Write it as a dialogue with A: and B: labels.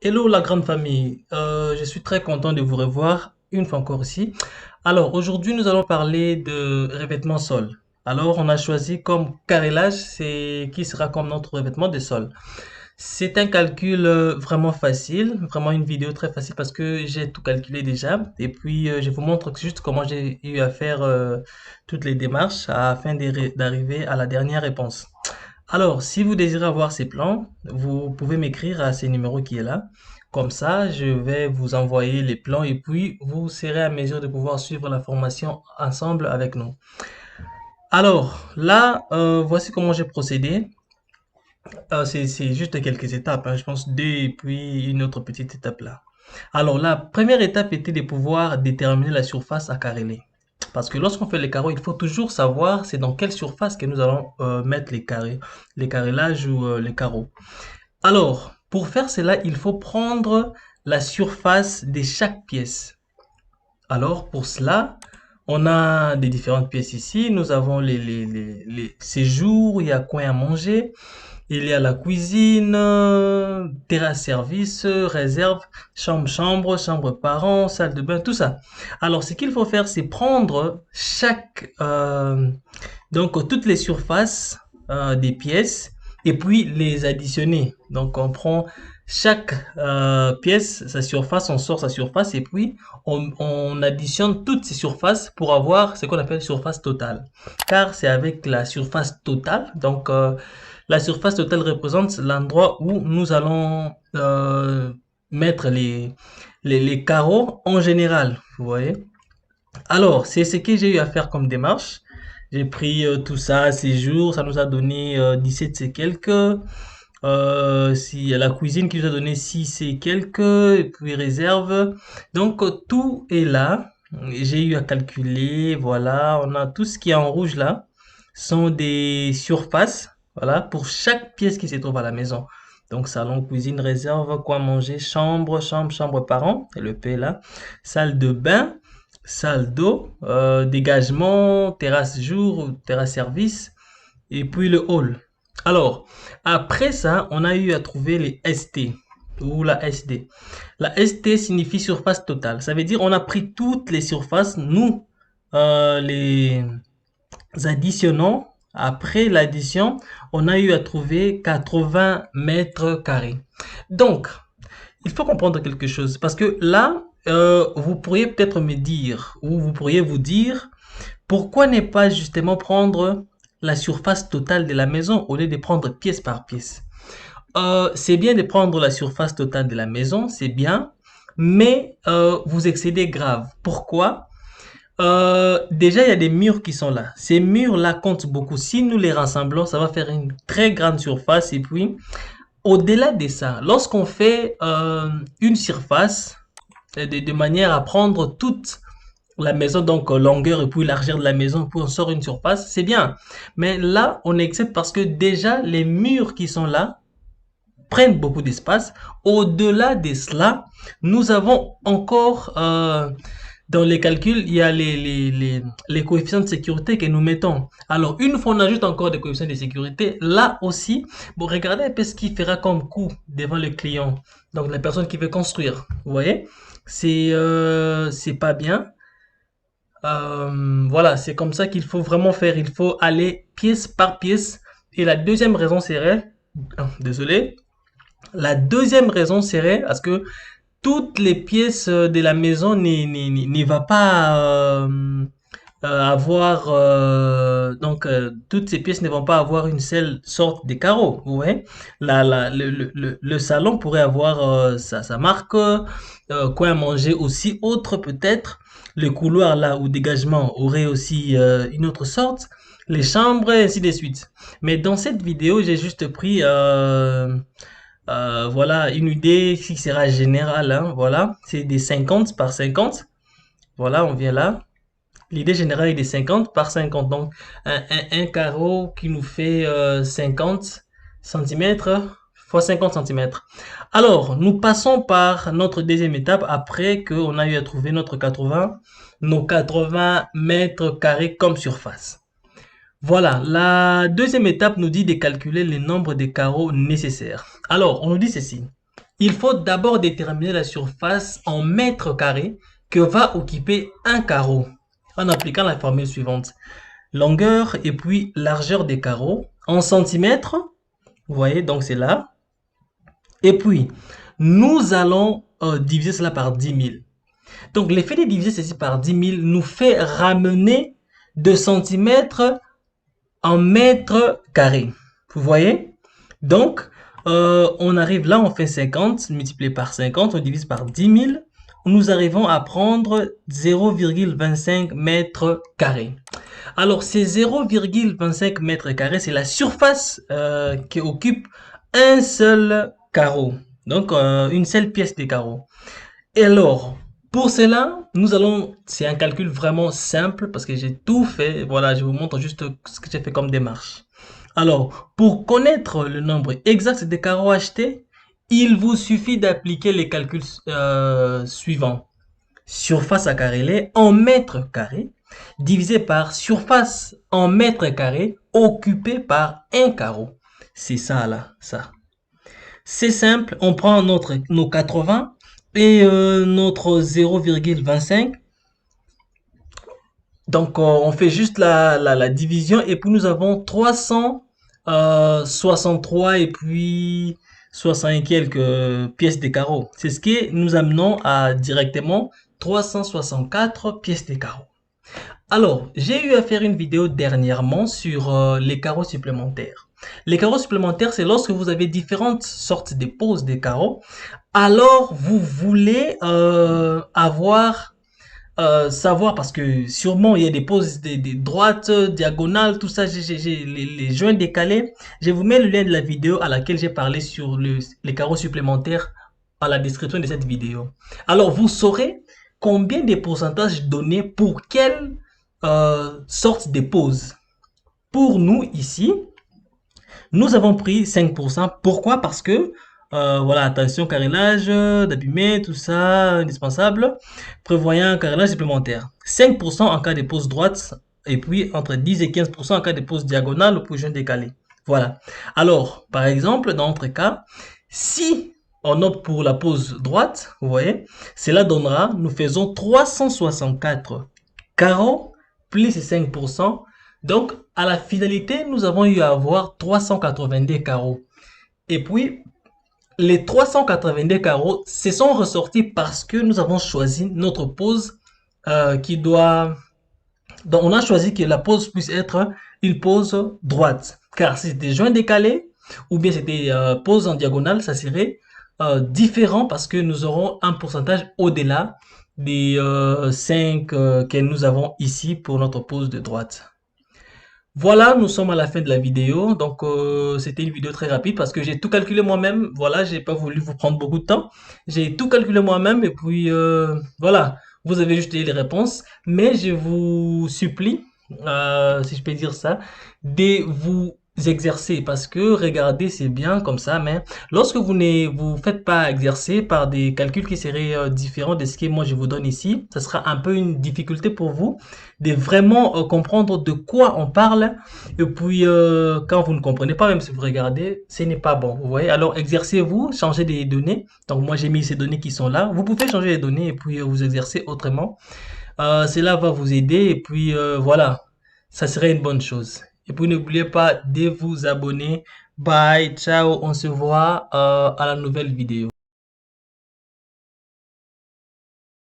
A: Hello la grande famille. Je suis très content de vous revoir une fois encore ici. Alors aujourd'hui nous allons parler de revêtement sol. Alors on a choisi comme carrelage, c'est qui sera comme notre revêtement de sol. C'est un calcul vraiment facile, vraiment une vidéo très facile parce que j'ai tout calculé déjà. Et puis je vous montre juste comment j'ai eu à faire toutes les démarches afin d'arriver à la dernière réponse. Alors, si vous désirez avoir ces plans, vous pouvez m'écrire à ce numéro qui est là. Comme ça, je vais vous envoyer les plans et puis vous serez à mesure de pouvoir suivre la formation ensemble avec nous. Alors, là, voici comment j'ai procédé. C'est juste quelques étapes, hein, je pense deux et puis une autre petite étape là. Alors, la première étape était de pouvoir déterminer la surface à careler. Parce que lorsqu'on fait les carreaux, il faut toujours savoir c'est dans quelle surface que nous allons mettre les carrés, les carrelages ou les carreaux. Alors, pour faire cela, il faut prendre la surface de chaque pièce. Alors, pour cela, on a des différentes pièces ici. Nous avons les séjours, il y a coin à manger, il y a la cuisine, terrasse service, réserve, chambre, chambre parents, salle de bain, tout ça. Alors, ce qu'il faut faire, c'est prendre donc toutes les surfaces des pièces et puis les additionner. Donc, on prend chaque pièce, sa surface, on sort sa surface et puis on additionne toutes ces surfaces pour avoir ce qu'on appelle surface totale. Car c'est avec la surface totale, donc la surface totale représente l'endroit où nous allons mettre les carreaux en général, vous voyez. Alors, c'est ce que j'ai eu à faire comme démarche. J'ai pris tout ça, ces jours, ça nous a donné 17 et quelques. Si la cuisine qui nous a donné 6 et quelques, et puis réserve. Donc, tout est là. J'ai eu à calculer, voilà, on a tout ce qui est en rouge là, sont des surfaces, voilà, pour chaque pièce qui se trouve à la maison. Donc, salon, cuisine, réserve, quoi manger, chambre parent, et le P là, salle de bain, salle d'eau, dégagement, terrasse jour, terrasse service, et puis le hall. Alors, après ça, on a eu à trouver les ST ou la SD. La ST signifie surface totale. Ça veut dire on a pris toutes les surfaces, nous les additionnons. Après l'addition, on a eu à trouver 80 mètres carrés. Donc, il faut comprendre quelque chose parce que là, vous pourriez peut-être me dire ou vous pourriez vous dire pourquoi ne pas justement prendre la surface totale de la maison au lieu de prendre pièce par pièce. C'est bien de prendre la surface totale de la maison, c'est bien, mais vous excédez grave. Pourquoi? Déjà, il y a des murs qui sont là. Ces murs-là comptent beaucoup. Si nous les rassemblons, ça va faire une très grande surface. Et puis, au-delà de ça, lorsqu'on fait une surface de manière à prendre toute la maison, donc longueur et puis largeur de la maison, puis on sort une surface, c'est bien. Mais là, on excède parce que déjà, les murs qui sont là prennent beaucoup d'espace. Au-delà de cela, nous avons encore dans les calculs, il y a les coefficients de sécurité que nous mettons. Alors, une fois on ajoute encore des coefficients de sécurité, là aussi, bon, regardez un peu ce qui fera comme coût devant le client. Donc, la personne qui veut construire. Vous voyez? C'est pas bien. Voilà, c'est comme ça qu'il faut vraiment faire. Il faut aller pièce par pièce. Et la deuxième raison serait, désolé, la deuxième raison serait parce que toutes les pièces de la maison n'y va pas avoir toutes ces pièces ne vont pas avoir une seule sorte de carreau. Vous voyez, le salon pourrait avoir sa marque, coin à manger aussi autre peut-être. Le couloir là ou dégagement aurait aussi une autre sorte. Les chambres et ainsi de suite. Mais dans cette vidéo, j'ai juste pris voilà une idée qui sera générale. Hein, voilà, c'est des 50 par 50. Voilà, on vient là. L'idée générale est de 50 par 50. Donc, un carreau qui nous fait 50 centimètres fois 50 centimètres. Alors, nous passons par notre deuxième étape après qu'on a eu à trouver nos 80 mètres carrés comme surface. Voilà, la deuxième étape nous dit de calculer le nombre de carreaux nécessaires. Alors, on nous dit ceci. il faut d'abord déterminer la surface en mètres carrés que va occuper un carreau en appliquant la formule suivante. Longueur et puis largeur des carreaux en centimètres. Vous voyez, donc c'est là. Et puis, nous allons diviser cela par 10 000. Donc, l'effet de diviser ceci par 10 000 nous fait ramener de centimètres en mètres carrés. Vous voyez? Donc, on arrive là, on fait 50 multiplié par 50, on divise par 10 000. Nous arrivons à prendre 0,25 mètres carrés. Alors, ces 0,25 mètres carrés, c'est la surface qui occupe un seul carreau. Donc, une seule pièce de carreau. Et alors, pour cela, nous allons, c'est un calcul vraiment simple parce que j'ai tout fait. Voilà, je vous montre juste ce que j'ai fait comme démarche. Alors, pour connaître le nombre exact des carreaux achetés, il vous suffit d'appliquer les calculs suivants. Surface à carré en mètres carrés divisé par surface en mètres carrés occupée par un carreau. C'est ça là, ça. C'est simple, on prend nos 80 et notre 0,25. Donc, on fait juste la division et puis nous avons 363 et puis 60 et quelques pièces de carreaux. C'est ce qui nous amenons à directement 364 pièces de carreaux. Alors, j'ai eu à faire une vidéo dernièrement sur les carreaux supplémentaires. Les carreaux supplémentaires, c'est lorsque vous avez différentes sortes de poses de carreaux. Alors, vous voulez savoir, parce que sûrement il y a des poses des droites, diagonales, tout ça, les joints décalés. Je vous mets le lien de la vidéo à laquelle j'ai parlé sur les carreaux supplémentaires à la description de cette vidéo. Alors, vous saurez combien de pourcentages donner pour quelle sorte de pose. Pour nous, ici, nous avons pris 5%. Pourquoi? Parce que, voilà, attention, carénage, d'abîmer, tout ça, indispensable. Prévoyant un carénage supplémentaire. 5% en cas de pose droite, et puis entre 10 et 15% en cas de pose diagonale ou position décalée. Voilà. Alors, par exemple, dans notre cas, si on opte pour la pose droite, vous voyez, cela donnera, nous faisons 364 carreaux plus 5%. Donc, à la finalité, nous avons eu à avoir 382 carreaux. Et puis, les 382 carreaux se sont ressortis parce que nous avons choisi notre pose qui doit... Donc, on a choisi que la pose puisse être une pose droite. Car si c'était joint décalé ou bien c'était pose en diagonale, ça serait différent parce que nous aurons un pourcentage au-delà des 5 que nous avons ici pour notre pose de droite. Voilà, nous sommes à la fin de la vidéo. Donc, c'était une vidéo très rapide parce que j'ai tout calculé moi-même. Voilà, j'ai pas voulu vous prendre beaucoup de temps. J'ai tout calculé moi-même et puis voilà, vous avez juste les réponses. Mais je vous supplie, si je peux dire ça, de vous exercer parce que regarder c'est bien comme ça, mais lorsque vous ne vous faites pas exercer par des calculs qui seraient différents de ce que moi je vous donne ici, ça sera un peu une difficulté pour vous de vraiment comprendre de quoi on parle. Et puis, quand vous ne comprenez pas, même si vous regardez, ce n'est pas bon. Vous voyez? Alors, exercez-vous, changez des données. Donc, moi, j'ai mis ces données qui sont là. Vous pouvez changer les données et puis vous exercer autrement. Cela va vous aider. Et puis, voilà, ça serait une bonne chose. Et puis, n'oubliez pas de vous abonner. Bye, ciao, on se voit à la nouvelle vidéo.